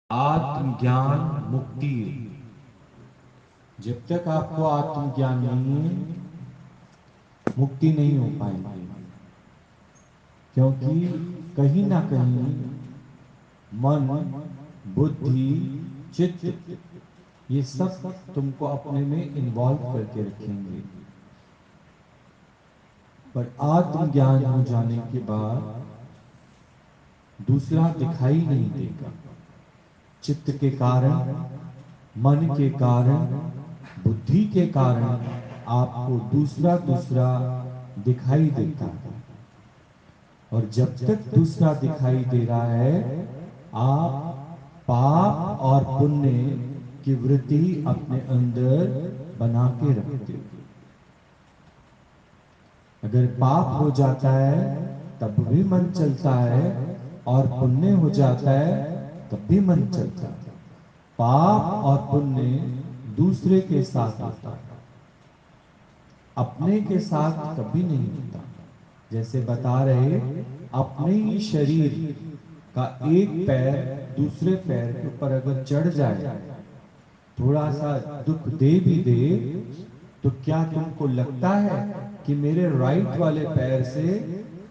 आत्मज्ञान मुक्ति। जब तक आपको आत्मज्ञान नहीं है, मुक्ति नहीं हो पाएगी। क्योंकि कहीं ना कहीं मन, बुद्धि, चित्त ये सब तुमको अपने में इन्वॉल्व करके रखेंगे। पर आत्मज्ञान हो जाने के बाद दूसरा दिखाई नहीं देगा। चित्त के कारण, मन के कारण, बुद्धि के कारण आपको दूसरा दूसरा दिखाई देता है। और जब तक दूसरा दिखाई दे रहा है, आप पाप और पुण्य की वृत्ति अपने अंदर बना के रखते हो। अगर पाप हो जाता है तब भी मन चलता है, और पुण्य हो जाता है तब भी मन चलता है। पाप और पुण्य दूसरे के साथ होता है, अपने के साथ कभी नहीं होता। जैसे बता रहे, अपने ही शरीर का एक पैर दूसरे पैर के ऊपर अगर चढ़ जाए, थोड़ा सा दुख दे भी दे, तो क्या तुमको लगता है कि मेरे राइट वाले पैर से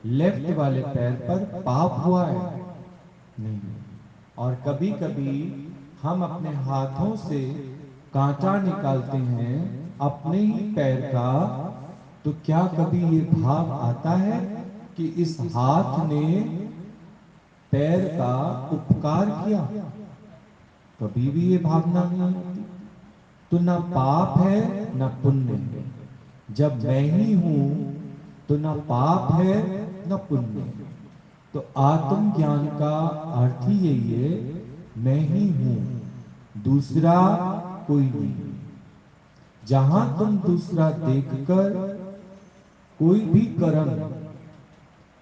लेफ्ट वाले पैर पर पाप हुआ है? नहीं। और कभी कभी हम अपने हाथों से कांटा निकालते हैं अपने ही पैर का, तो क्या कभी ये भाव आता है कि इस हाथ ने पैर का उपकार किया? कभी भी ये भावना नहीं आती। तो ना पाप है ना पुण्य है। जब मैं ही हूं तो ना पाप है ना पुण्य है। तो आत्मज्ञान का अर्थ ही यही है, मैं ही हूं, दूसरा कोई नहीं। जहां तुम दूसरा देखकर कोई भी कर्म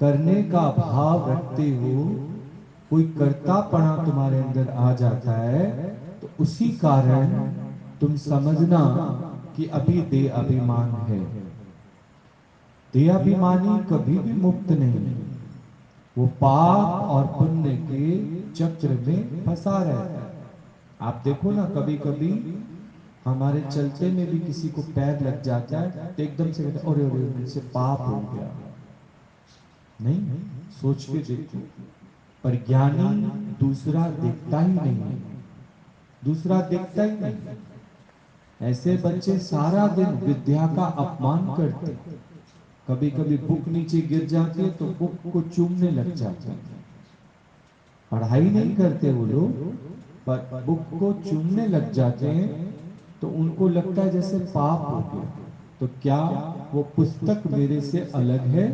करने का भाव रखते हो, कोई कर्तापना तुम्हारे अंदर आ जाता है, तो उसी कारण तुम समझना कि अभी देह अभिमान है। देह अभिमानी कभी भी मुक्त नहीं है। वो पाप और पुण्य के चक्र में फंसा रहता है। आप देखो ना, कभी कभी हमारे चलते में भी किसी को पैर लग जाता है तो एकदम से कहता है, अरे अरे मेरे से पाप हो गया। नहीं, सोच के देखो। पर ज्ञानी दूसरा देखता ही नहीं है, दूसरा देखता ही नहीं। ऐसे बच्चे सारा दिन विद्या का अपमान करते। कभी कभी बुक नीचे गिर जाती है तो बुक को चूमने लग जाते हैं। पढ़ाई नहीं करते वो लोग, पर बुक को चूमने लग जाते हैं, तो उनको लगता है जैसे पाप हो गया। तो क्या वो पुस्तक मेरे से अलग है?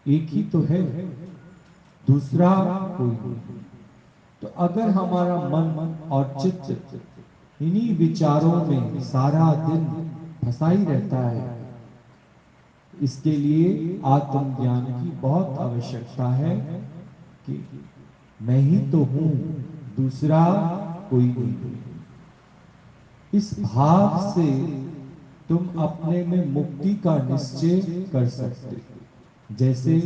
एक ही तो है, दूसरा कोई नहीं। तो अगर हमारा मन और चित्त इन्हीं विचारों में सारा दिन फंसा ही रहता है, इसके लिए आत्मज्ञान की बहुत आवश्यकता है कि मैं ही तो हूं, दूसरा कोई नहीं। इस भाव से तुम अपने में मुक्ति का निश्चय कर सकते। जैसे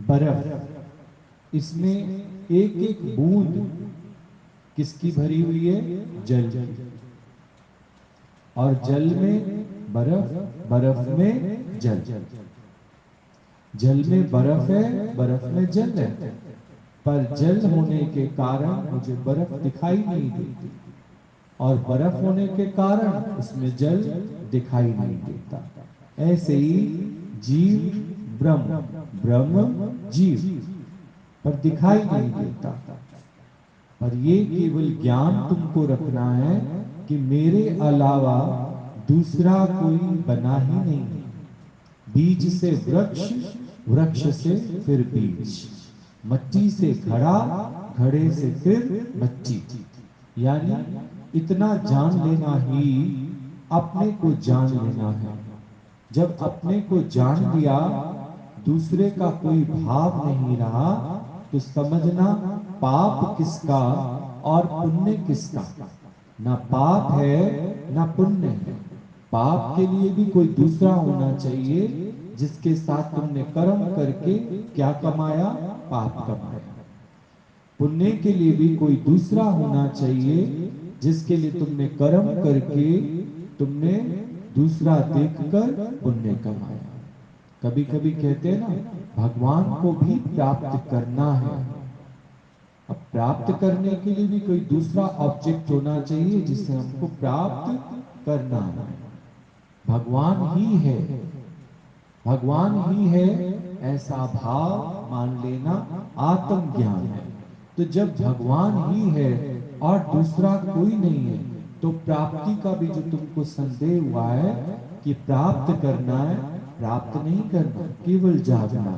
बर्फ, इसमें एक एक बूंद किसकी भरी हुई है? जल की। और जल में बर्फ, बर्फ में जल। जल में बर्फ है, बर्फ में जल है। पर जल होने के कारण मुझे बर्फ दिखाई नहीं देती, और बर्फ होने के कारण उसमें जल दिखाई नहीं देता। ऐसे ही जीव ब्रह्म, ब्रह्म जीव, पर दिखाई नहीं देता। पर ये केवल ज्ञान तुमको रखना है कि मेरे अलावा दूसरा कोई बना ही नहीं। बीज से वृक्ष, वृक्ष से फिर बीज, मट्टी से घड़ा, घड़े से फिर मट्टी। यानी इतना जान लेना ही अपने को जान लेना है। जब अपने को जान लिया, दूसरे का कोई भाव नहीं रहा, तो समझना पाप किसका और पुण्य किसका। ना पाप है ना पुण्य है। पाप के लिए भी कोई दूसरा होना चाहिए, जिसके साथ तुमने कर्म करके क्या कमाया? पाप कमाया। पुण्य के लिए भी कोई दूसरा होना चाहिए, जिसके लिए तुमने कर्म करके तुमने दूसरा देखकर पुण्य कमाया। कभी कभी कहते हैं ना, भगवान को भी प्राप्त करना है। अब प्राप्त करने के लिए भी कोई दूसरा ऑब्जेक्ट होना चाहिए जिससे हमको प्राप्त करना है। भगवान ही है, भगवान ही है, ऐसा भाव मान लेना आत्मज्ञान है। तो जब भगवान ही है और दूसरा कोई नहीं है, तो प्राप्ति का भी जो तुमको संदेह हुआ है कि प्राप्त करना है, प्राप्त नहीं करना, केवल जागना।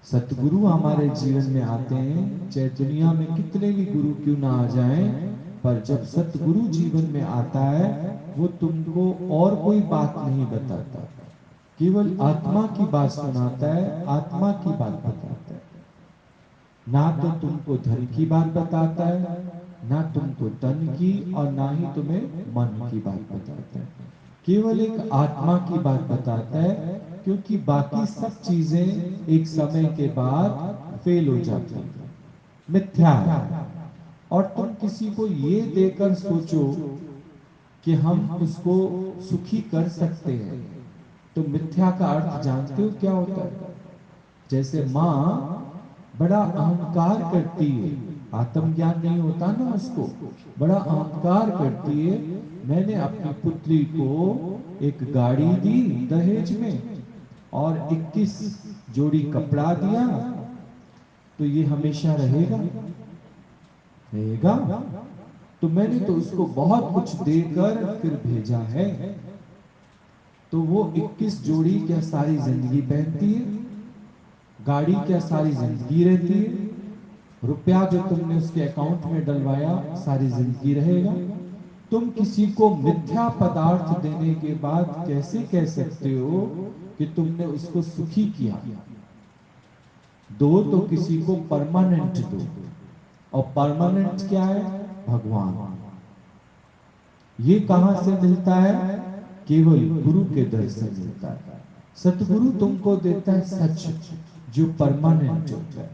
सतगुरु हमारे जीवन में आते हैं, चाहे दुनिया में कितने भी गुरु क्यों ना आ जाएं, पर जब सतगुरु जीवन में आता है, वो तुमको और कोई बात नहीं बताता, केवल आत्मा की बात सुनाता है, आत्मा की बात बताता है। ना तो तुमको धन की बात बताता है, ना तुमको तन की, और ना ही तुम्हें मन की बात बताता है। केवल एक आत्मा की बात बताता है, क्योंकि बाकी सब चीजें एक समय के बाद फेल हो जाती हैं, मिथ्या है। और तुम किसी को ये देकर सोचो कि हम उसको सुखी कर सकते हैं, तो मिथ्या का अर्थ जानते हो क्या होता है? जैसे माँ बड़ा अहंकार करती है, आत्मज्ञान नहीं होता ना उसको, बड़ा अहंकार करती है, मैंने अपनी पुत्री को एक गाड़ी दी दहेज में और 21 जोड़ी कपड़ा दिया, तो ये हमेशा रहेगा? रहेगा? तो मैंने तो उसको बहुत कुछ देकर फिर भेजा है, तो वो 21 जोड़ी क्या सारी जिंदगी पहनती है? गाड़ी क्या सारी जिंदगी रहती है? रुपया जो तुमने उसके अकाउंट में डलवाया सारी जिंदगी रहेगा? तुम किसी को मिथ्या पदार्थ देने के बाद कैसे कह सकते हो कि तुमने उसको सुखी किया? दो तो किसी को परमानेंट दो, और परमानेंट क्या है? भगवान। ये कहां से मिलता है? केवल गुरु के दर से मिलता है। सतगुरु तुमको देता है सच, जो परमानेंट होता है।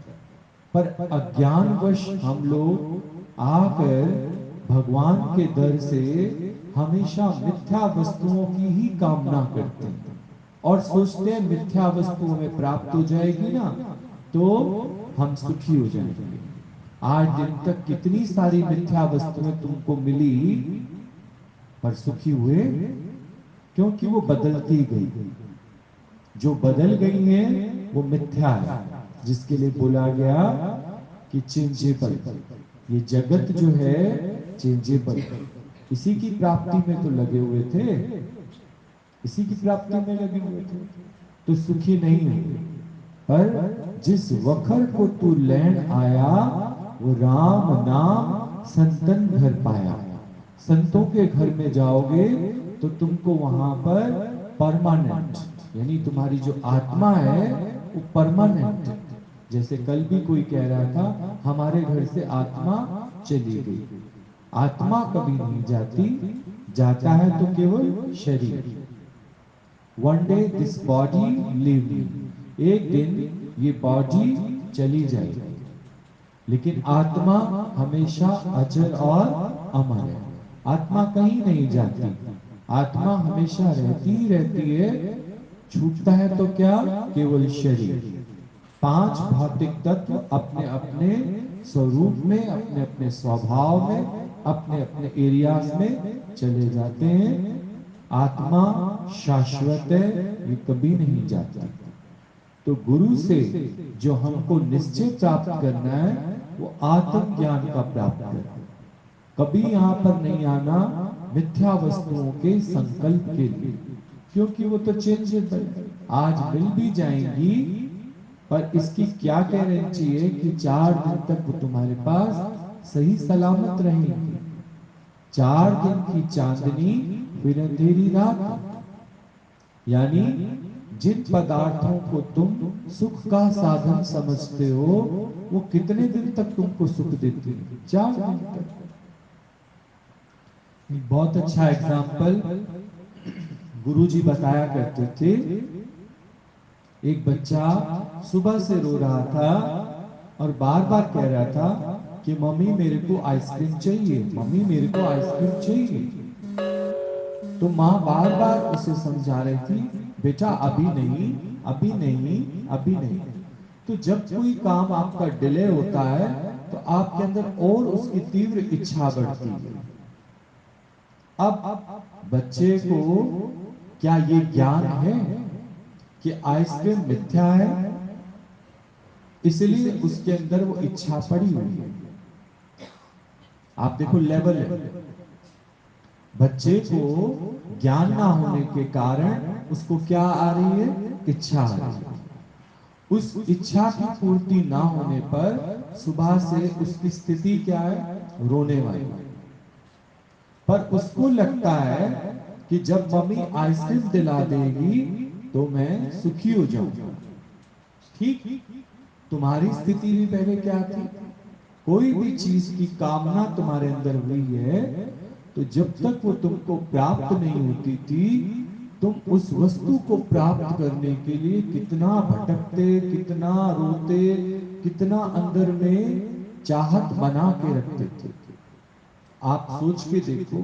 पर अज्ञानवश हम लोग आकर भगवान के दर से हमेशा मिथ्या वस्तुओं की ही कामना करते हैं, और सोचते हैं मिथ्या वस्तु हमें प्राप्त हो जाएगी ना, तो हम सुखी हो जाएंगे। आज दिन तक कितनी सारी मिथ्या वस्तुएं तुमको मिली, पर सुखी हुए? क्योंकि वो बदलती गई। जो बदल गई है वो मिथ्या है, जिसके लिए बोला गया कि चेंजेबल। ये जगत जो है चेंजेबल, इसी की प्राप्ति में तो लगे हुए थे, इसी की प्राप्ति में लगे हुए थे, तो सुखी नहीं हुए। पर जिस वखर को तू लैन आया, वो राम नाम संतन घर पाया। संतों के घर में जाओगे तो तुमको वहां पर परमानेंट, यानी तुम्हारी जो आत्मा है वो परमानेंट। जैसे कल भी कोई कह रहा था, हमारे घर से आत्मा चली गई। आत्मा कभी नहीं जाती, जाता है तो केवल शरीर। One day this body leave, एक दिन ये बॉडी चली जाएगी, लेकिन आत्मा हमेशा अजर और अमर है। आत्मा कहीं नहीं जाती, आत्मा हमेशा रहती ही रहती है। छूटता है तो क्या? केवल शरीर। 5 भौतिक तत्व अपने अपने स्वरूप में, अपने अपने स्वभाव में, अपने अपने एरियाज में चले जाते हैं। आत्मा शाश्वत है, ये कभी नहीं जाता। तो गुरु से जो हमको निश्चय प्राप्त करना है, वो आत्म ज्ञान का प्राप्त करना। कभी यहाँ पर नहीं आना मिथ्या वस्तुओं के संकल्प के लिए, क्योंकि वो तो चेंजेबल, आज मिल भी जाएंगी, पर इसकी क्या गारंटी है कि 4 दिन तक वो तुम्हारे पास सही सलामत रहेंगी? 4 दिन की चांदनी फिर अंधेरी रात। यानी जिन पदार्थों को तुम सुख का साधन समझते हो, वो कितने दिन तक तुमको सुख देती है? 4 दिन तक। बहुत अच्छा एग्जाम्पल गुरुजी बताया करते थे। एक बच्चा सुबह से रो रहा था और बार बार कह रहा था कि मम्मी मेरे को आइसक्रीम चाहिए, मम्मी मेरे को आइसक्रीम चाहिए। तो माँ बार बार उसे समझा रही थी, बेटा अभी नहीं, अभी नहीं, अभी नहीं। तो जब कोई काम आपका डिले होता है तो आपके अंदर और उसकी तीव्र इच्छा बढ़ती है। अब बच्चे को क्या ये ज्ञान है कि आइसक्रीम मिथ्या है, इसलिए उसके अंदर वो इच्छा पड़ी हुई है। आप देखो लेवल है, बच्चे को ज्ञान ना होने के कारण उसको क्या आ रही है, इच्छा आ रही है। उस इच्छा की पूर्ति ना होने पर सुबह से उसकी स्थिति क्या है, रोने वाली। पर उसको लगता है कि जब मम्मी आइसक्रीम दिला देगी तो मैं सुखी हो जाऊंगा। ठीक, तुम्हारी स्थिति भी पहले क्या थी, कोई भी चीज की कामना तुम्हारे अंदर हुई है तो जब तक वो तुमको प्राप्त नहीं होती थी, तुम उस वस्तु को प्राप्त करने के लिए कितना भटकते, कितना रोते, कितना अंदर में चाहत बना के रखते थे। आप सोच के देखो,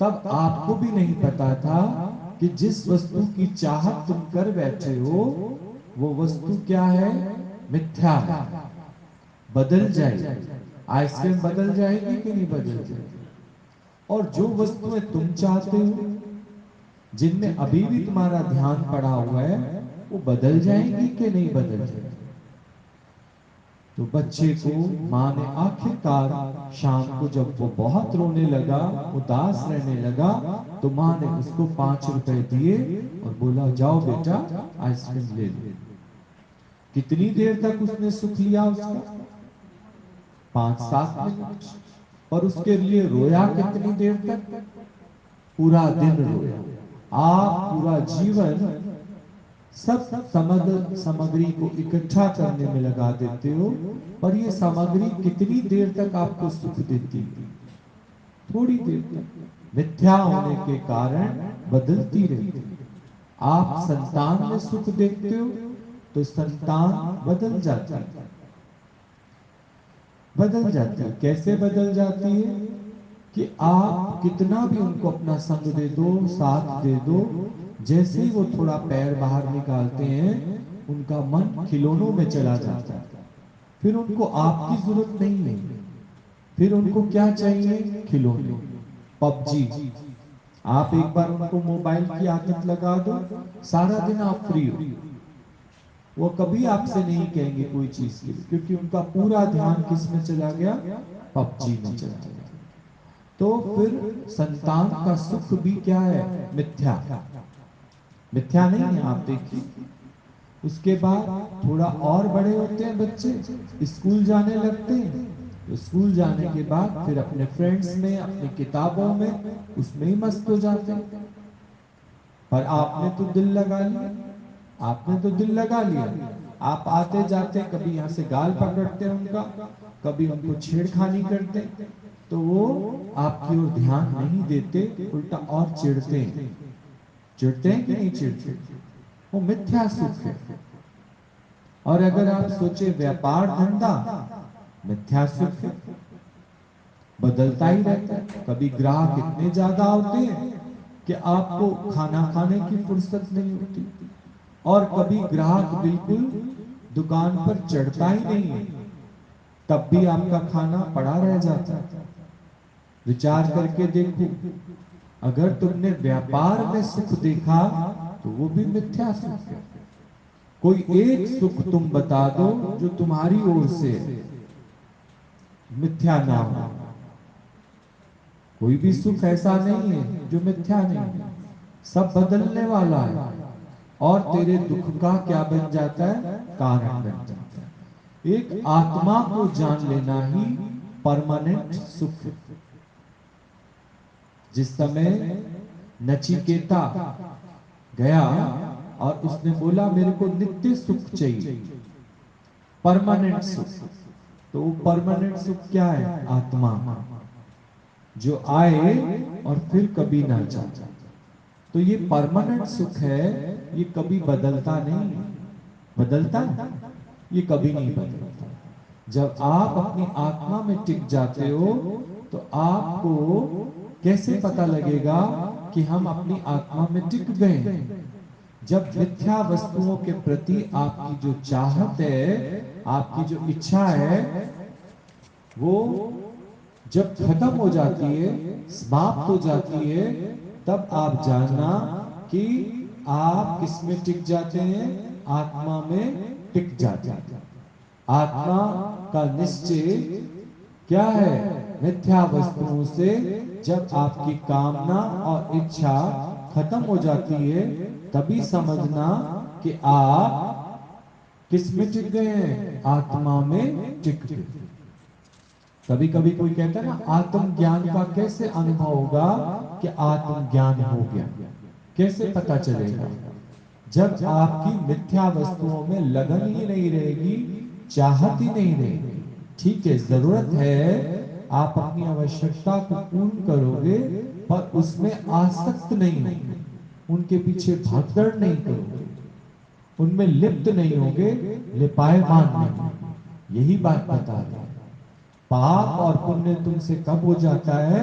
तब आपको भी नहीं पता था कि जिस वस्तु की चाहत तुम कर बैठे हो वो वस्तु क्या है, मिथ्या है, बदल जाएगी। आइसक्रीम बदल जाएगी कि नहीं बदल जाएगी। और जो वस्तुएं तुम चाहते हो, जिनमें अभी भी तुम्हारा ध्यान पड़ा हुआ है, वो बदल जाएंगी कि नहीं बदल जाएगी। तो बच्चे को माँ ने आखिरकार शाम को जब वो बहुत रोने लगा, उदास रहने लगा, तो माँ ने उसको 5 रुपए दिए और बोला जाओ बेटा आइसक्रीम ले लो। कितनी देर तक उसने सुख लिया उसका, 5-7 मिनट। पर उसके लिए रोया कितनी देर तक, पूरा दिन रोया। आप पूरा जीवन सब सामग्री को इकट्ठा करने में लगा देते हो, पर ये सामग्री कितनी देर तक आपको सुख देती है, थोड़ी देर तक। मिथ्या होने के कारण बदलती रहती है। आप संतान में सुख देखते हो तो संतान बदल जाती है, बदल जाती है। कैसे बदल जाती है कि आप कितना भी उनको अपना संग दे दो, साथ दे दो, जैसे ही वो थोड़ा पैर बाहर निकालते हैं उनका मन खिलौनों में चला जाता है। फिर उनको आपकी जरूरत नहीं है, फिर उनको क्या चाहिए, खिलौने, पबजी। आप एक बार उनको मोबाइल की आदत लगा दो, सारा दिन आप फ्री हो, वो कभी आपसे नहीं कहेंगे कोई चीज के लिए, क्योंकि उनका पूरा ध्यान किस में चला गया, पबजी में चला गया। तो फिर संतान का सुख भी क्या है, मिथ्या, मिथ्या नहीं है। आप देखिए उसके बाद थोड़ा और बड़े होते हैं बच्चे, स्कूल जाने लगते हैं, तो स्कूल जाने के बाद फिर अपने फ्रेंड्स में, अपनी किताबों में, उसमें ही मस्त हो जाते हैं। पर आपने तो दिल लगा लिया, आपने तो दिल लगा लिया। आप आते जाते कभी यहाँ से गाल पकड़ते हैं उनका, कभी उनको छेड़खानी करते, तो वो आपकी ओर ध्यान नहीं देते, उल्टा और चिढ़ते हैं। चिढ़ते हैं कि नहीं चिढ़ते, वो मिथ्या सुख है। और अगर आप सोचे व्यापार धंधा, मिथ्या सुख है, बदलता ही रहता है। कभी ग्राहक इतने ज्यादा होते हैं कि आपको खाना खाने की फुर्सत नहीं होती, और कभी ग्राहक बिल्कुल दुकान पर चढ़ता ही नहीं है, तब भी आपका खाना पड़ा रह जाता है। विचार करके देखो, अगर तुमने व्यापार में सुख देखा तो वो भी मिथ्या सुख है। कोई एक सुख तुम बता दो जो तुम्हारी ओर से मिथ्या ना हो। कोई भी सुख ऐसा नहीं है जो मिथ्या नहीं है, सब बदलने वाला है। और तेरे दुख का क्या बन जाता है, कारण बन जाता है। एक आत्मा को जान लेना ही परमानेंट सुख है। जिस समय नचिकेता गया और उसने बोला मेरे को नित्य सुख चाहिए, परमानेंट सुख, तो वो परमानेंट सुख क्या है, आत्मा, जो आए और फिर कभी ना जाए। तो ये परमानेंट सुख है, ये कभी बदलता नहीं, बदलता ये कभी नहीं बदलता। जब आप अपनी आत्मा में टिक जाते हो तो आपको कैसे पता लगेगा कि हम अपनी आत्मा में टिक गए हैं? जब मिथ्या वस्तुओं के प्रति आपकी जो चाहत है, आपकी जो इच्छा है, वो जब खत्म हो जाती है, समाप्त हो जाती है, तब आप जानना कि आप किस में टिक जाते हैं? आत्मा में टिक जाते हैं। आत्मा का निश्चय क्या है? मिथ्या वस्तुओं से जब आपकी कामना और इच्छा खत्म हो जाती है, तभी समझना कि आप किस में टिक गए हैं? आत्मा में टिक गए। कभी कभी कोई कहता है ना, आत्मज्ञान का कैसे अनुभव होगा कि आत्मज्ञान हो गया? कैसे पता चलेगा? जब आपकी मिथ्या वस्तुओं में लगन ही नहीं रहेगी, चाहत ही नहीं रहेगी। ठीक है, जरूरत है, आप अपनी आवश्यकता को पूर्ण करोगे, पर उसमें आसक्त नहीं होगे, उनके पीछे भागदौड़ नहीं करोगे, उनमें लिप्त नहीं होगे, लिपायमान नहीं होगे। यही बात बता रहे हैं। पाप और पुण्य तुमसे कब हो जाता है?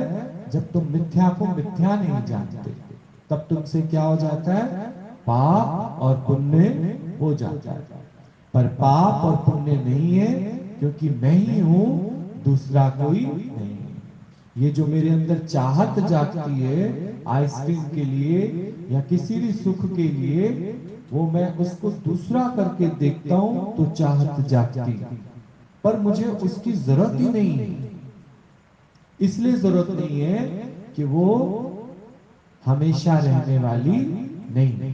जब तुम मिथ्या को मिथ्या नहीं जानते, तब तुमसे क्या हो जाता है? पाप और पुण्य हो जाता है। पर पाप और पुण्य नहीं है, क्योंकि मैं ही हूं, दूसरा कोई नहीं है। ये जो मेरे अंदर चाहत जागती है आइसक्रीम के लिए या किसी भी सुख के लिए, वो मैं उसको दूसरा करके देखता हूं तो चाहत जागती है, पर मुझे उसकी जरूरत ही नहीं है। इसलिए जरूरत नहीं है कि वो हमेशा रहने वाली नहीं,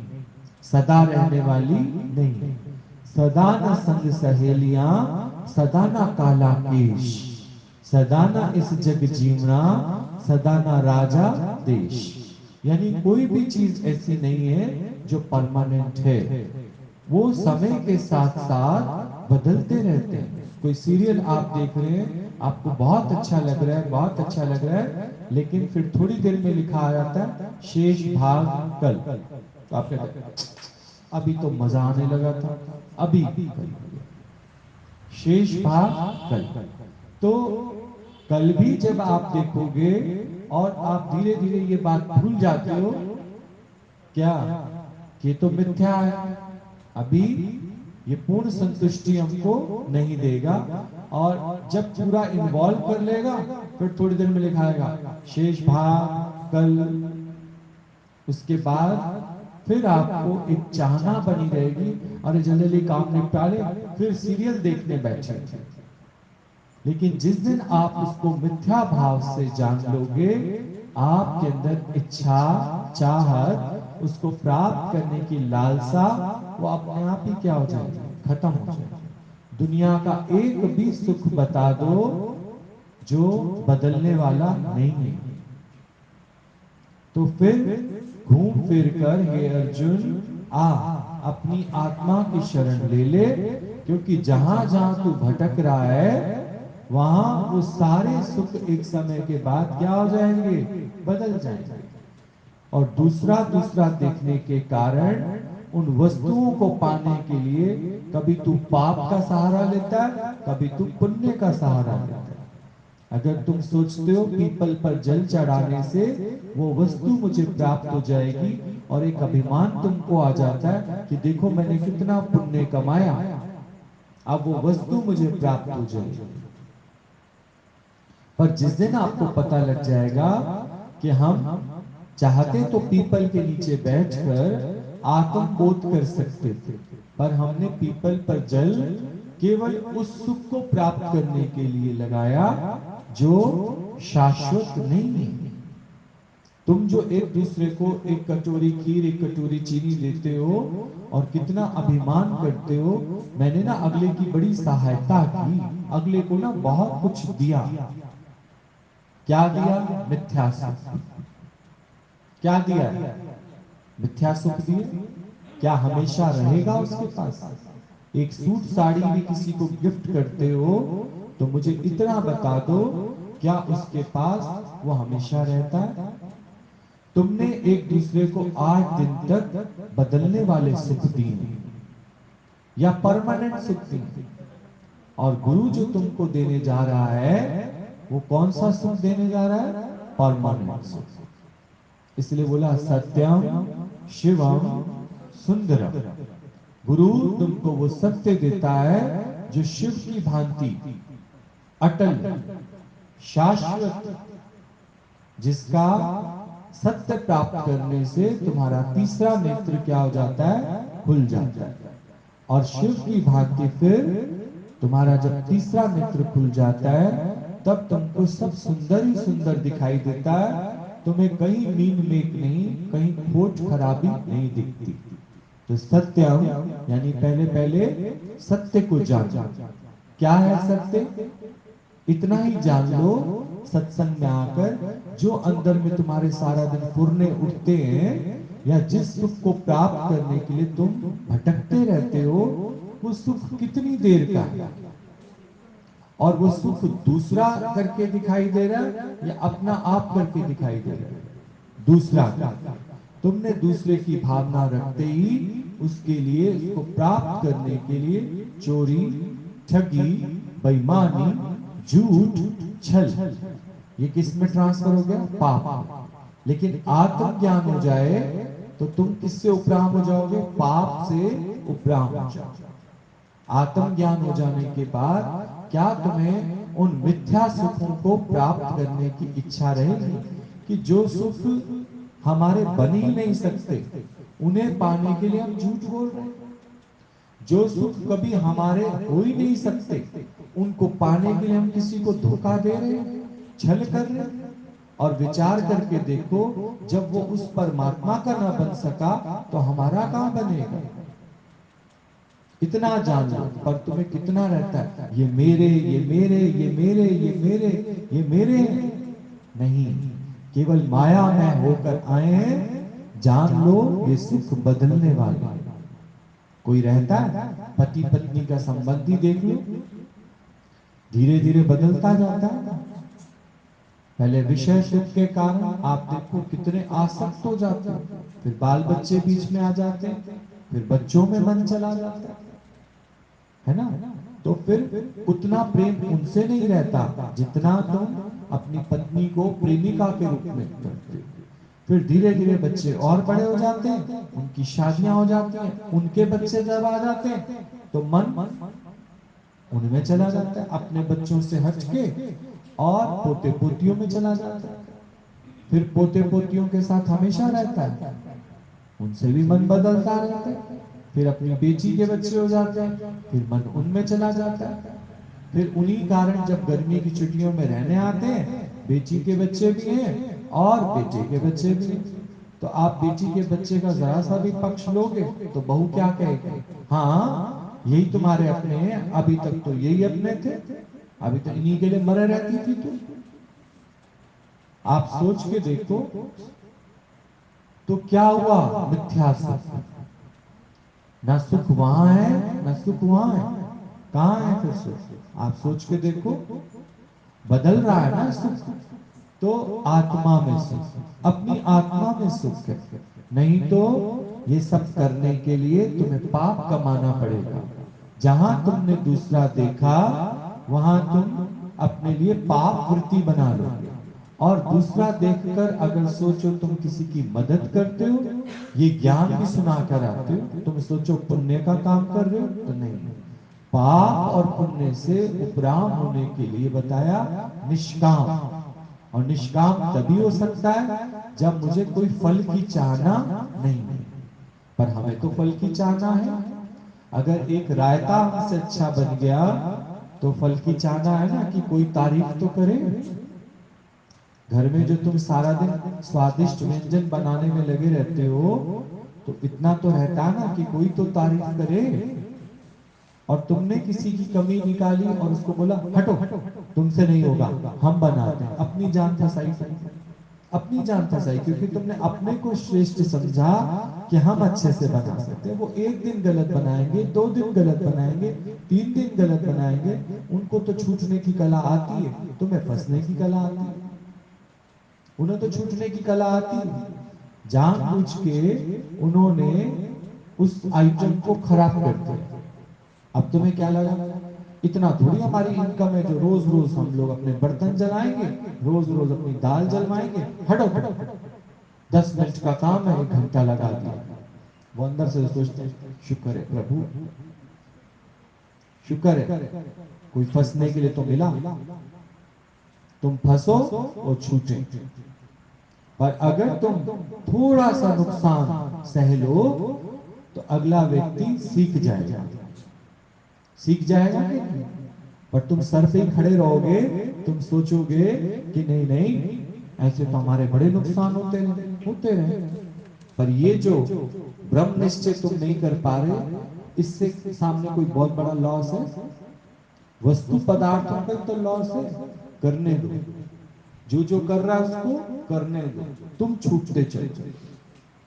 सदा रहने वाली नहीं। सदा न संग सहेलियां, सदा न काला केश, सदा न इस जग जीवना, सदा न राजा देश। यानी कोई भी चीज ऐसी नहीं है जो परमानेंट है, वो समय के साथ साथ बदलते रहते हैं। कोई सीरियल आप देख रहे हैं, आपको बहुत अच्छा लग रहा है, बहुत अच्छा लग रहा है, लेकिन फिर थोड़ी देर में लिखा आ जाता है शेष भाग कल। तो आप कहते हैं अभी तो मजा आने लगा था, अभी कल, शेष भाग कल। तो कल भी जब आप देखोगे और आप धीरे धीरे ये बात भूल जाते हो, क्या ये तो मिथ्या है, अभी ये पूर्ण संतुष्टि हमको नहीं देगा। और जब पूरा इन्वॉल्व कर लेगा, फिर थोड़ी देर में लिखाएगा शेष भाग कल। उसके बाद फिर आपको एक चाहना बनी रहेगी, अरे जल्दी जल्दी काम निपटा ले, फिर सीरियल देखने बैठे। लेकिन जिस दिन आप उसको मिथ्या भाव से जान लोगे, आपके अंदर इच्छा, चाहत, उसको प्राप्त करने की लालसा, वो अपने आप ही क्या हो जाएगी? खत्म हो जाएगी। दुनिया का एक भी सुख बता दो जो बदलने वाला नहीं है। तो फिर घूम फिर कर हे अर्जुन आ, अपनी आत्मा की शरण ले ले, क्योंकि जहां जहां तू भटक रहा है, वहां वो सारे सुख एक समय के बाद क्या हो जाएंगे? बदल जाएंगे। और दूसरा दूसरा देखने के कारण उन वस्तुओं को पाने के लिए कभी तू पाप का सहारा लेता है, कभी तू पुण्य का सहारा लेता है। अगर तुम सोचते हो पीपल पर जल चढ़ाने से वो वस्तु मुझे प्राप्त हो जाएगी, और एक अभिमान तुमको आ जाता है कि देखो मैंने कितना पुण्य कमाया, अब वो वस्तु मुझे प्राप्त हो जाएगी। पर जिस दिन आपको पता लग जाएगा कि हम चाहते तो पीपल के नीचे बैठकर आत्म बोध कर सकते थे, पर हमने पीपल पर जल केवल उस सुख को प्राप्त करने के लिए लगाया जो शाश्वत नहीं है। तुम जो एक दूसरे को एक कटोरी खीर, एक कटोरी चीनी देते हो और कितना अभिमान करते हो, मैंने ना अगले की बड़ी सहायता की, अगले को ना बहुत कुछ दिया। क्या दिया? मिथ्या सुख। क्या दिया? मिथ्या सुख दिया। क्या हमेशा रहेगा उसके पास? एक सूट साड़ी भी किसी को गिफ्ट करते हो तो मुझे इतना बता दो, क्या उसके पास वो हमेशा रहता है? तुमने एक दूसरे को 8 दिन तक बदलने वाले सुख दिए या परमानेंट सुख दिए? और गुरु जो तुमको देने जा रहा है वो कौन सा सुख देने जा रहा है? परमानेंट सुख। इसलिए बोला सत्यम शिवम सुंदरम। गुरु तुमको वो सत्य देता है जो शिव की भांति अटल शाश्वत, जिसका सत्य प्राप्त करने से तुम्हारा तीसरा नेत्र क्या हो जाता है? खुल जाता है। और शिव की भांति फिर तुम्हारा जब तीसरा नेत्र खुल जाता है तब तुमको सब सुंदर ही सुंदर दिखाई देता है। तुम्हें कहीं मीन मेक नहीं, कहीं खोट खराबी नहीं दिखती। तो सत्यम यानी पहले पहले सत्य को जानो। क्या है सत्य? इतना ही जान लो सत्संग में आकर, जो अंदर में तुम्हारे सारा दिन फुरने उठते हैं या जिस सुख को प्राप्त करने के लिए तुम भटकते रहते हो, वो सुख कितनी देर का है? और वो सुख दूसरा करके दिखाई दे रहा है या अपना आप करके दिखाई दे रहा है? दूसरा। तुमने दूसरे की भावना रखते ही उसके लिए, उसको प्राप्त करने के लिए चोरी, ठगी, बेईमानी, झूठ, छल, ये किस में ट्रांसफर हो गया? पाप। लेकिन आत्मज्ञान हो जाए तो तुम किससे उपराम हो जाओगे? पाप से उपराम हो जाओगे। आत्मज्ञान हो जाने के बाद क्या तुम्हें उन मिथ्या सुखों को प्राप्त करने की इच्छा रहेगी कि जो सुख हमारे बन ही नहीं सकते, उन्हें पाने के लिए हम झूठ बोल रहे हैं? जो सुख कभी हमारे हो ही नहीं सकते, उनको पाने के लिए हम किसी को धोखा दे रहे हैं, छल कर रहे हैं? और विचार करके देखो, जब वो उस परमात्मा का ना बन सका तो हमारा कहां बनेगा? इतना जान लो। पर तुम्हें कितना रहता है, ये मेरे, ये मेरे, ये मेरे, ये मेरे, ये मेरे हैं। नहीं, केवल माया में होकर आए हैं। जान लो ये सुख बदलने वाले। कोई रहता है, पति पत्नी का संबंध ही देख लो, धीरे धीरे बदलता जाता है। पहले विषय सुख के कारण आप देखो कितने आसक्त हो जाते हो, फिर बाल बच्चे बीच में आ जाते हैं, फिर बच्चों में मन चला जाता है ना? तो फिर उतना प्रेम उनसे नहीं रहता जितना तुम अपनी पत्नी को प्रेमिका के रूप में करते हो। फिर धीरे धीरे बच्चे और बड़े हो जाते हैं, उनकी शादियां हो जाती हैं, उनके बच्चे जब आ जाते हैं तो मन उनमें चला जाता है, अपने बच्चों से हटके, और पोते पोतियों में चला जाता है। फिर पोते पोतियों के साथ हमेशा रहता है, उनसे भी मन बदलता रहता है। फिर अपनी बेटी के बच्चे हो जाते हैं, फिर मन उनमें चला जाता है। फिर उन्हीं कारण जब गर्मी की छुट्टियों में रहने आते हैं, बेटी के बच्चे भी हैं और बेटे के बच्चे भी हैं। तो आप बेटी के बच्चे का जरा सा भी पक्ष लोगे तो बहू क्या कहेगी? हाँ, यही तुम्हारे अपने हैं, अभी तक तो यही अपने थे, अभी तो इन्हीं के लिए मरे रहती थी तुम। आप सोच के देखो तो क्या हुआ? मिथ्या सुख। ना सुख वहां है, ना सुख वहां है। कहां है फिर सुख? आप सोच के देखो, बदल रहा है ना सुख। तो आत्मा में सुख, अपनी आत्मा में सुख है। नहीं तो ये सब करने के लिए तुम्हें पाप कमाना पड़ेगा। जहां तुमने दूसरा देखा वहां तुम अपने लिए पाप वृत्ति बना लो। और दूसरा देखकर अगर सोचो तुम किसी की मदद करते हो, ये ज्ञान भी सुना कर आते हो, तुम सोचो पुण्य का काम कर रहे हो, तो नहीं। पाप और पुण्य से उपराम होने के लिए बताया निष्काम। और निष्काम तभी हो सकता है जब मुझे कोई फल की चाहना नहीं है। पर हमें तो फल की चाहना है। अगर एक रायता हमसे अच्छा बन गया तो फल की चाहना है ना कि कोई तारीफ तो करे। घर में जो तुम सारा दिन स्वादिष्ट व्यंजन बनाने में लगे रहते हो, तो इतना तो रहता ना कि कोई तो तारीफ करे। और तुमने किसी की कमी निकाली और उसको बोला हटो, तुमसे नहीं होगा, हम बनाते हैं, अपनी जान फंसाई। अपनी जान फंसाई क्योंकि तुमने अपने को श्रेष्ठ समझा कि हम अच्छे से बना सकते हैं। वो एक दिन गलत बनाएंगे, 2 दिन गलत बनाएंगे, 3 दिन गलत बनाएंगे। उनको तो छूटने की कला आती है, तुम्हें फंसने की कला आती है। उन्हें तो छूटने की कला आती है। जानबूझ के उन्होंने उस आइटम को खराब कर दिया। अब तुम्हें क्या लगा? इतना थोड़ी हमारी इनकम है जो रोज रोज हम लोग अपने बर्तन जलाएंगे, रोज रोज अपनी दाल जलवाएंगे। हटो हटो, 10 मिनट का काम है, 1 घंटा लगा दिया। वो अंदर से सोचते हैं शुक्र है प्रभु, शुक्र है कोई फंसने के लिए तो मिला, तुम फंसो और छूटे। पर अगर तुम थोड़ा सा नुकसान सह लो तो अगला व्यक्ति सीख जाएगा, सीख जाएगा कि नहीं। पर तुम सर पे ही खड़े रहोगे, तुम सोचोगे कि नहीं नहीं ऐसे तो हमारे बड़े नुकसान होते रहे। पर ये जो ब्रह्म निश्चय तुम नहीं कर पा रहे, इससे सामने कोई बहुत बड़ा लॉस है? वस्तु पदार्थों का तो लॉस है, करने दो, जो कर रहा है उसको करने दो, तुम छूटते चलो।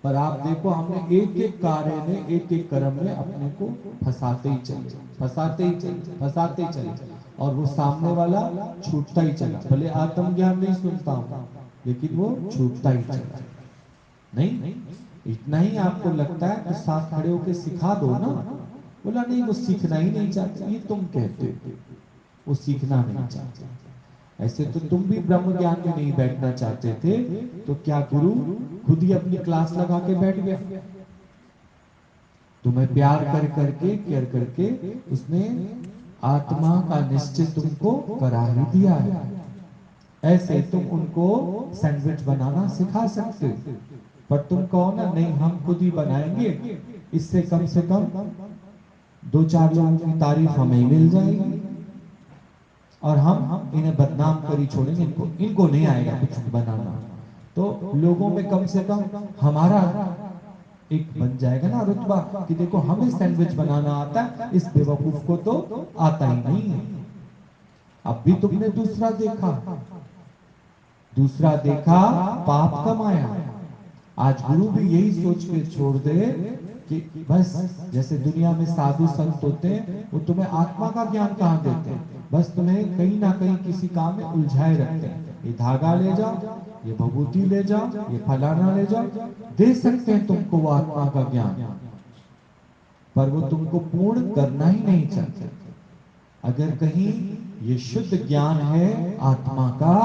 पर आप देखो हमने एक एक कार्य में, एक एक कर्म में अपने को फंसाते ही चले, फंसाते ही चले, फंसाते ही चले, और वो सामने वाला छूटता ही चला। भले आत्मज्ञान नहीं सुनता हूं, लेकिन वो छूटता ही चला। नहीं, इतना ही आपको लगता है तो साथ खड़े होकर सिखा दो ना। बोला नहीं वो सीखना ही नहीं चाहते, ये तुम कहते हो, वो सीखना नहीं चाहते। ऐसे तो तुम भी ब्रह्म ज्ञान में नहीं बैठना चाहते थे, तो क्या गुरु खुद ही अपनी क्लास लगा के बैठ गया? तुम्हें प्यार कर करके, केयर करके उसने आत्मा का निश्चय तुमको करा ही दिया है। ऐसे तुम उनको सैंडविच बनाना सिखा सकते हो, पर तुम कहो ना नहीं हम खुद ही बनाएंगे, इससे कम से कम 2-4 लोगों की तारीफ हमें ही मिल जाएगी और हम इन्हें बदनाम कर ही छोड़ेंगे, इनको नहीं आएगा कुछ बनाना। तो लोगों में कम से कम हमारा एक बन जाएगा ना रुतबा कि देखो हमें सैंडविच बनाना आता है, इस बेवकूफ को तो आता ही नहीं है। अब भी तुमने दूसरा देखा, दूसरा देखा पाप कमाया। आज गुरु भी यही सोच के छोड़ दे कि बस जैसे दुनिया में साधु संत होते हैं, वो तुम्हें आत्मा का ज्ञान कहाँ देते हैं, बस तुम्हें कहीं ना कहीं किसी काम में उलझाए रखते हैं। ये धागा ले जाओ, ये भभूति ले जाओ, ये फलाना ले जाओ, दे सकते हैं तुमको वो आत्मा का ज्ञान, पर वो तुमको पूर्ण करना ही नहीं चाहते। अगर कहीं ये शुद्ध ज्ञान है आत्मा का,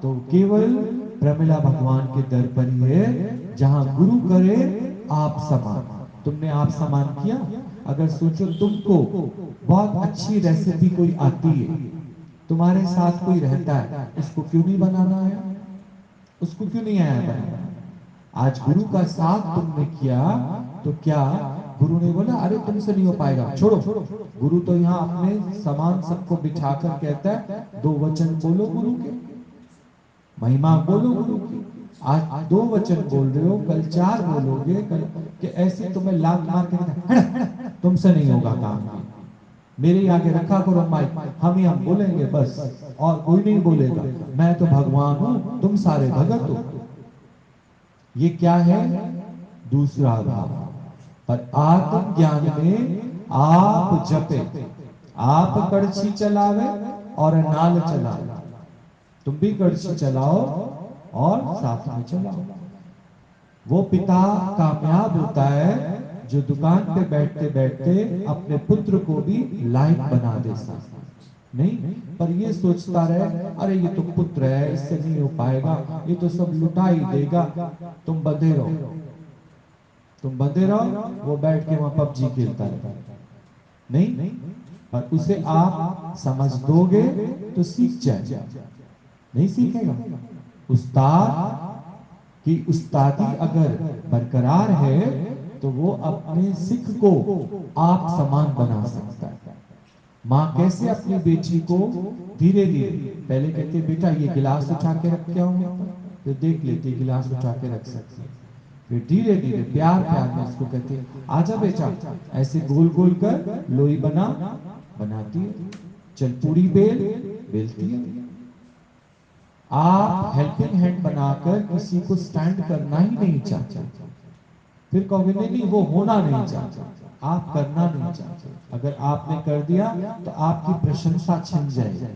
तो केवल प्रमिला भगवान के दर पर ही है, जहां गुरु करे आप समान। तुमने आप समान किया। अगर सोचो तुमको बहुत अच्छी रेसिपी कोई आती है, तुम्हारे साथ कोई रहता है, उसको क्यों नहीं बनाना आया? उसको क्यों नहीं आया बनाना? आज गुरु का साथ तुमने किया तो क्या गुरु ने बोला अरे तुमसे नहीं हो पाएगा, छोड़ो। गुरु तो यहाँ अपने समान सबको बिठाकर कहता है 2 वचन बोलो गुरु के, महिमा बोलो गुरु की। आज 2 वचन बोल रहे हो, कल 4 बोलोगे, कल कि ऐसे तुम्हें लात मार के तुमसे नहीं होगा काम। मेरे ही आगे रखा करो माइक, हम बोलेंगे बस, और कोई नहीं बोलेगा। मैं तो भगवान हूं, तुम सारे भगत हो। ये क्या है? दूसरा भाव। पर आत्म ज्ञान में आप जपे, आप कड़छी चलावे और नाल चलावे। तुम भी कड़छी चलाओ और साथ में चलाओ। वो पिता कामयाब होता है जो दुकान पे बैठते बैठते अपने पुत्र को भी लायक बना दे सकता। नहीं, पर ये सोचता रहे अरे ये तो पुत्र है, इससे नहीं हो पाएगा, ये तो सब लुटा ही देगा। तुम बंधे रहो, तुम बंधे रहो, वो बैठ के वहां पबजी खेलता है। नहीं, पर उसे आप समझ दोगे तो सीख जाए। नहीं सीखेगा। उस्ताद की उस्तादी अगर बरकरार है तो वो अपने सिख को आप समान बना सकता है। माँ कैसे अपनी बेटी को धीरे धीरे, पहले कहते बेटा ये गिलास उठा के रख के आऊंगा, तो देख लेती गिलास उठा के रख सकती है। फिर धीरे धीरे प्यार प्यार में उसको कहते आजा बेटा, ऐसे गोल गोल कर लोई बनाती है, चल पूरी बेलती है। आप हेल्पिंग हैंड बनाकर किसी को स्टैंड करना ही नहीं चाहते, फिर कहोगे नहीं नहीं वो होना नहीं चाहता, आप करना नहीं चाहते। अगर आपने कर दिया तो आपकी प्रशंसा छिन जाएगी।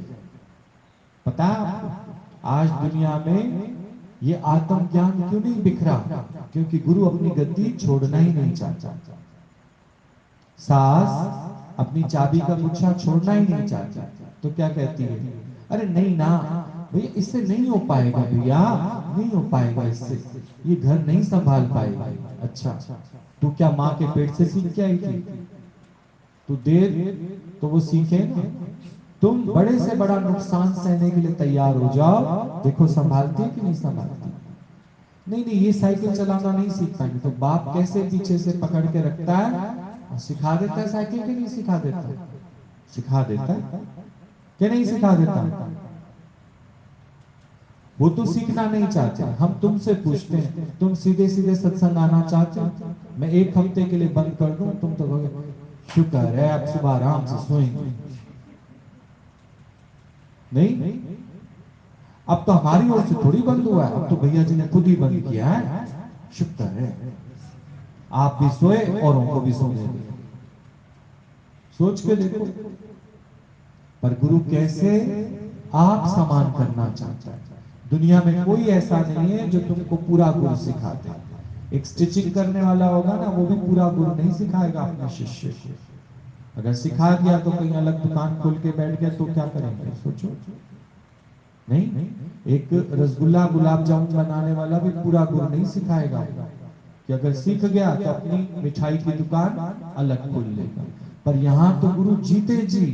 पता है आपको आज दुनिया में ये आत्मज्ञान क्यों नहीं बिखरा? क्योंकि गुरु अपनी गद्दी छोड़ना ही नहीं चाहता। सास अपनी चाबी का गुच्छा छोड़ना ही नहीं चाहती, तो क्या कहती है, अरे नहीं ना भैया, इससे नहीं हो पाएगा भैया, नहीं हो पाएगा इससे, ये घर नहीं संभाल पाएगा। अच्छा, तू क्या माँ के पेट से सीख के आई थी? तू देर तो वो सीखे ना। तुम बड़े से बड़ा नुकसान सहने के लिए तैयार हो जाओ, देखो संभालती है कि नहीं संभालती। नहीं नहीं, ये साइकिल चलाना नहीं सीख पाएंगे, तो बाप कैसे पीछे से पकड़ के रखता है और सिखा देता है साइकिल, के नहीं सिखा देता? सिखा देता है कि नहीं सिखा देता? वो तो सीखना नहीं चाहते। हम तुमसे पूछते हैं, तुम सीधे सीधे सत्संग आना चाहते हो? मैं एक हफ्ते के लिए बंद कर दूं, तुम तो कहोगे शुक्र है आप सुबह आराम से सोएंगे। नहीं, अब तो हमारी ओर से थोड़ी बंद हुआ है, अब तो भैया जी ने खुद ही बंद किया है। शुक्र है आप भी सोए, औरों को भी सोने दें। सोच के देखो, पर गुरु कैसे आप समान करना चाहता है। दुनिया में कोई ऐसा नहीं है जो तुमको पूरा गुरु सिखा दे। एक स्टिचिंग करने वाला होगा ना, वो भी पूरा गुरु नहीं सिखाएगा अपने शिष्य को। अगर सिखा दिया तो कहीं अलग दुकान खोल के बैठ गया तो क्या करेंगे, सोचो। नहीं, एक रसगुल्ला गुलाब जामुन बनाने वाला भी पूरा गुरु नहीं सिखाएगा, कि अगर सीख गया तो अपनी मिठाई की दुकान अलग खोल लेगा। पर यहाँ तो गुरु जीते जी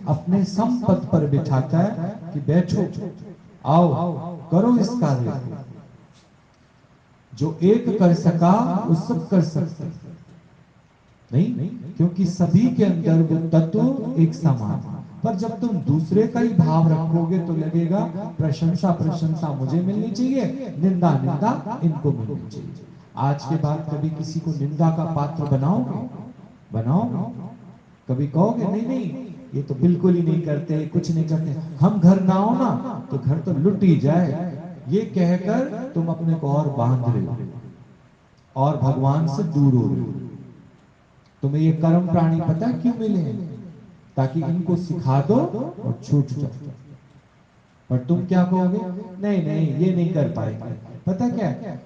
अपने संपद पर बिठाता है कि बैठो, आओ, करो इस कार्य को। जो एक कर सका वो सब कर सकते नहीं, क्योंकि सभी के अंदर वो तत्व एक समान। पर जब तुम दूसरे का ही भाव रखोगे तो लगेगा प्रशंसा प्रशंसा मुझे मिलनी चाहिए, निंदा निंदा इनको मिलनी चाहिए। आज के बाद कभी किसी को निंदा का पात्र बनाओगे? बनाओगे? कभी कहोगे नहीं नहीं ये तो बिल्कुल ही नहीं करते, कुछ नहीं करते, हम घर ना हो ना तो घर तो लुट ही जाए, ये कहकर तुम अपने को और बांध रहे हो और भगवान से दूर हो रहे हो। तुम्हें ये कर्म प्राणी पता है क्यों मिले हैं? ताकि इनको सिखा दो और छूट जाओ। पर तुम क्या कहोगे, नहीं नहीं ये नहीं कर पाएंगे। पता क्या,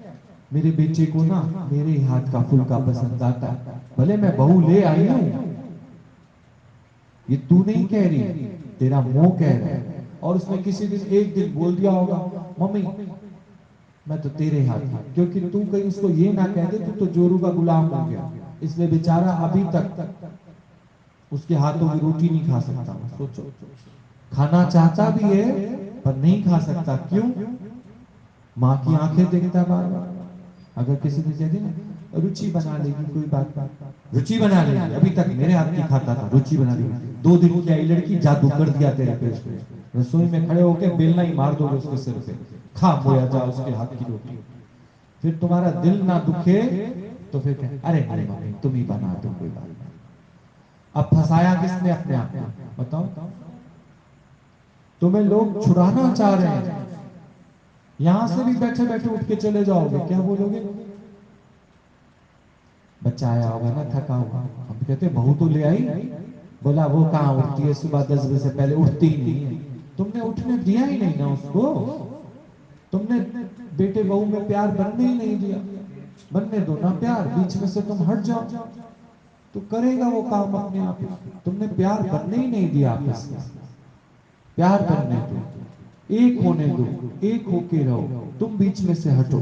मेरे बेटे को ना मेरे हाथ का फुल्का पसंद आता है, भले मैं बहू ले आई हूं, ये तू नहीं कह रही, तेरा मुंह कह रहा है। और उसने किसी दिन एक दिन बोल दिया होगा, मम्मी मैं तो तेरे हाथ का, क्योंकि तू कहीं उसको ये ना कह दे तू तो जोरू का गुलाम हो गया, इसलिए बेचारा अभी तक उसके हाथों की रोटी नहीं खा सकता। सोचो, खाना चाहता भी है पर नहीं खा सकता, क्यों? माँ की आंखें देखता बार बार। अगर किसी ने कह दी ना रुचि बना लेगी, कोई बात नहीं, रुचि बना लेगी, अभी तक मेरे हाथ की खाता था, रुचि बना लेगी, 2 दिन की आई लड़की, जादू कर दिया तेरे पेट पे, रसोई में खड़े होकर बेलना ही मार दोगे उसके सिर पे, खा बोया जा उसके हाथ की रोटी। फिर तुम्हारा दिल ना दुखे तो फिर अरे अरे मम्मी तुम ही बना दो, कोई बात नहीं। अब फंसाया किसने अपने आप को, बताओ? तुम्हें लोग छुड़ाना चाह रहे हैं, यहां से भी बैठे बैठे उठ के चले जाओगे, क्या बोलोगे? बच्चा आया होगा ना थका हुआ, हम कहते बहू तो ले आई, बोला वो कहाँ उठती है, सुबह 10 बजे से पहले उठती ही नहीं है। तुमने उठने दिया ही नहीं ना उसको, तुमने बेटे बहू में प्यार बनने ही नहीं दिया। बनने दो ना प्यार, बीच में से तुम हट जाओ तो करेगा वो काम अपने आप। तुमने प्यार बनने ही नहीं दिया आपस में, प्यार बनने दो, एक होने दो, एक होके रहो, तुम बीच में से हटो।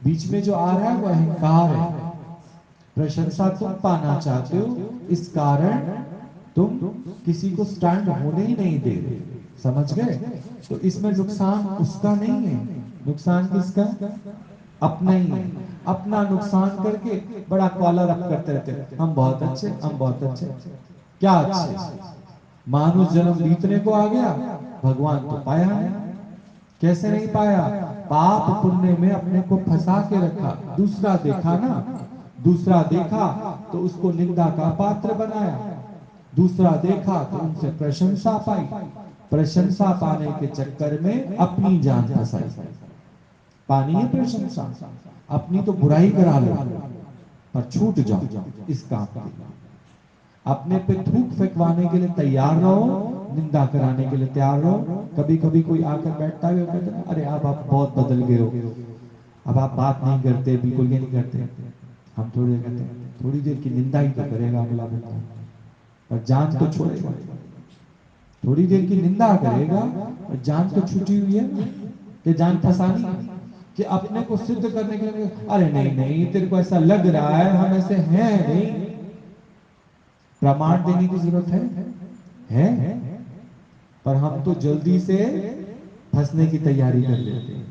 बीच में जो आ रहा है वो अहंकार है, प्रशंसा तुम पाना चाहते हो, इस कारण तुम किसी को स्टैंड होने ही नहीं दे रहे, समझ गए? तो इसमें नुकसान उसका नहीं है, नुकसान किसका? अपना ही है। अपना नुकसान करके बड़ा कॉलर अप करते रहते, हम बहुत अच्छे, हम बहुत अच्छे। क्या अच्छे? मानुष जन्म बीतने को आ गया, भगवान तो पाया नहीं। कैसे नहीं पाया? पाप पुण्य में अपने को फंसा के रखा। दूसरा देखा ना, दूसरा देखा तो उसको निंदा का पात्र बनाया, दूसरा देखा तो उनसे प्रशंसा पाई, प्रशंसा पाने के चक्कर में अपनी जान फंसाई। पानी है प्रशंसा, अपनी तो बुराई करा लो पर छूट जाओ इस काम के लिए। अपने पे थूक फेंकवाने के लिए तैयार रहो, निंदा कराने के लिए तैयार रहो। कभी कभी कोई आकर बैठता है, कहता है अरे अब आप बहुत बदल गए हो, अब आप बात नहीं करते, बिल्कुल ये नहीं करते। हम थोड़ी देर कहते हैं, थोड़ी देर की निंदा ही तो करेगा अगला बंदा, और जान तो छोड़ेगा, थोड़ी देर की निंदा करेगा और जान तो छूटी हुई है ना, कि जान फंसानी है, कि अपने को सिद्ध करने के लिए, अरे नहीं नहीं तेरे को ऐसा लग रहा है, हम ऐसे हैं नहीं, प्रमाण देने की जरूरत है, पर हम तो जल्दी से फंसने की तैयारी कर लेते हैं।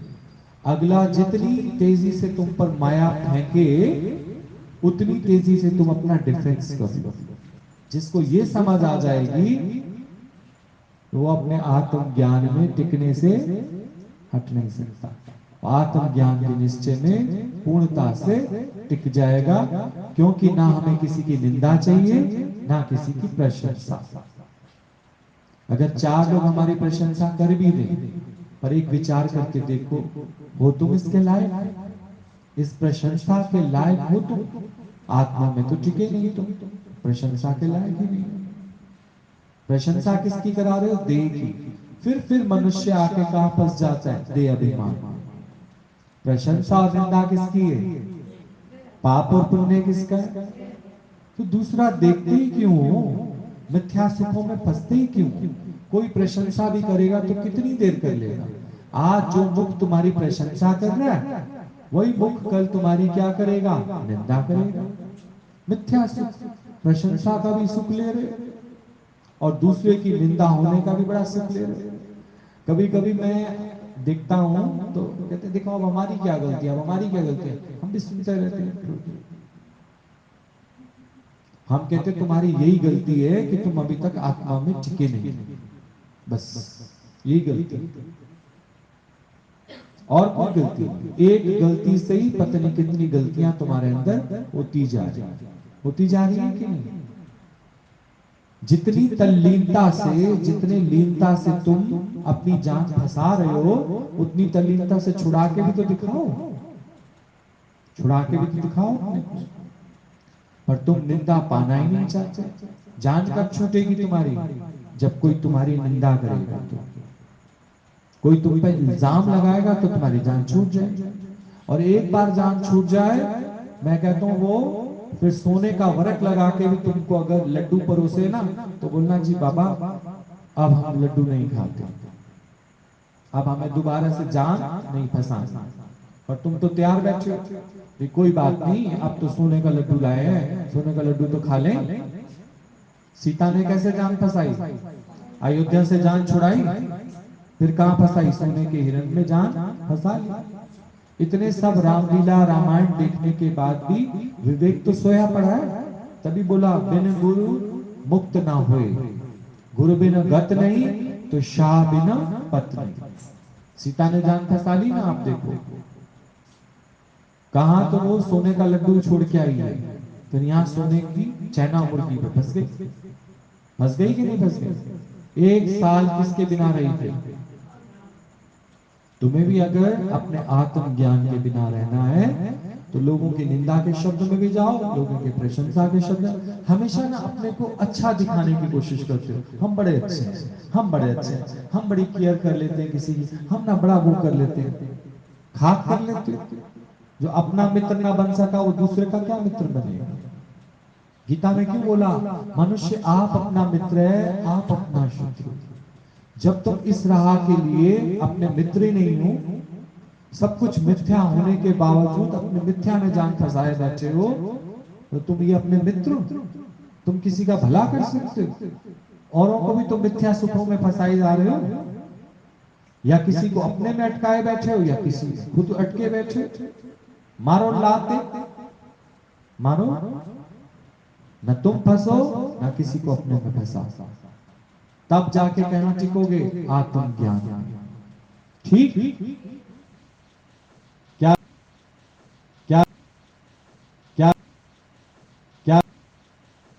अगला जितनी तेजी से तुम पर माया फेंके, उतनी तेजी से तुम अपना डिफेंस कर लो। जिसको ये समझ आ जाएगी, वो अपने आत्मज्ञान में टिकने से हट नहीं सकता, आत्मज्ञान के निश्चय में पूर्णता से टिक जाएगा, क्योंकि ना हमें किसी की निंदा चाहिए, ना किसी की प्रशंसा। अगर चार लोग हमारी प्रशंसा कर भी दें, पर एक विचार करके देखो, हो तुम इसके लायक, इस प्रशंसा के लायक हो तुम? आत्मा में तो टिके नहीं तुम, प्रशंसा के लायक ही नहीं। प्रशंसा किसकी करा रहे हो? देह की। फिर मनुष्य आके कहां फंस जाता है? देह अभिमान। प्रशंसा और निंदा किसकी है? पाप और पुण्य किसका है? तो दूसरा देखते ही क्यों हो? मिथ्या सुखों में फंसते ही क्यों? कोई प्रशंसा भी करेगा तो कितनी देर कर लेगा? आज जो मुख तुम्हारी प्रशंसा कर रहा है, वही मुख कल तुम्हारी क्या करेगा? निंदा करेगा। मिथ्या सुख, प्रशंसा का भी सुख ले रहे और दूसरे की निंदा होने का भी बड़ा सुख ले रहे। कभी कभी मैं देखता हूं तो कहते देखो अब हमारी क्या गलती है, अब हमारी क्या गलती है, हम भी सुनते रहते हैं। हम कहते तुम्हारी यही गलती है कि तुम अभी तक आत्मा में टिके नहीं, बस यही गलती, और कोई गलती नहीं। एक गलती से ही पता नहीं कितनी गलतियां तुम्हारे अंदर होती जा रही है कि नहीं? जितनी तल्लीनता से, जितने लीनता से तुम अपनी जान फंसा रहे हो, उतनी तल्लीनता से छुड़ा के भी तो दिखाओ, छुड़ा के भी तो दिखाओ अपने को। पर तुम निंदा पाना ही नहीं चाहते। जान कब छूटेगी तुम्हारी? जब कोई तुम्हारी निंदा करेगा, तो कोई तुम पे इल्जाम लगाएगा तो तुम्हारी जान छूट जाएगी। और एक बार जान छूट जाए, मैं कहता हूं वो फिर सोने का वरक लगा के भी तुमको अगर लड्डू परोसे ना, तो बोलना जी बाबा अब हम लड्डू नहीं खाते, अब हमें दोबारा से जान नहीं फंसाना। पर तुम तो तैयार बैठे हो कि कोई बात नहीं, अब तो सोने का लड्डू लाए हैं, सोने का लड्डू तो खा लें। सीता ने कैसे जान फंसाई? अयोध्या से जान छुड़ाई, फिर कहां फंसाई? सोने के हिरण में जान फंसा ली। इतने सब रामलीला रामायण देखने के बाद भी विवेक तो सोया पड़ा है। तभी बोला बिन गुरु मुक्त ना हुए, गुरु बिन गत नहीं तो शाह बिना पत नहीं। सीता ने जान फंसा ली ना, आप देखो कहा तो वो सोने का लड्डू छोड़ के आई है, फिर यहाँ सोने की चैना मुर्गी पे फंस गई। फंस गई कि नहीं फंस गई? एक साल किसके बिना रही थी? तुम्हें भी अगर अपने आत्मज्ञान के बिना रहना है तो लोगों की निंदा के शब्द में भी जाओ, लोगों की प्रशंसा के शब्द। हमेशा ना अपने को अच्छा दिखाने की कोशिश करते हो, हम बड़े अच्छे हैं, हम बड़े अच्छे हैं, हम बड़ी केयर कर लेते हैं किसी की, हम ना बड़ा वो कर लेते हैं, खाक कर लेते हैं। जो अपना मित्र ना बन सका वो दूसरे का क्या मित्र बनेगा? गीता में क्यों बोला मनुष्य आप अपना मित्र है, आप अपना शत्रु। जब तुम इस राह के लिए अपने मित्र ही नहीं हो, सब कुछ मिथ्या होने के बावजूद अपने मिथ्या में जान फंसाए बैठे हो, तो तुम ये अपने मित्र, तुम किसी का भला कर सकते हो? औरों को भी तुम मिथ्या सुखों में फंसाए जा रहे हो, या किसी को अपने में अटकाए बैठे हो, या किसी खुद अटके बैठे। मारो लाते, मारो, न तुम फंसो न किसी को अपने में फंसा, तब जाके कहना टिकोगे आत्मज्ञान। ठीक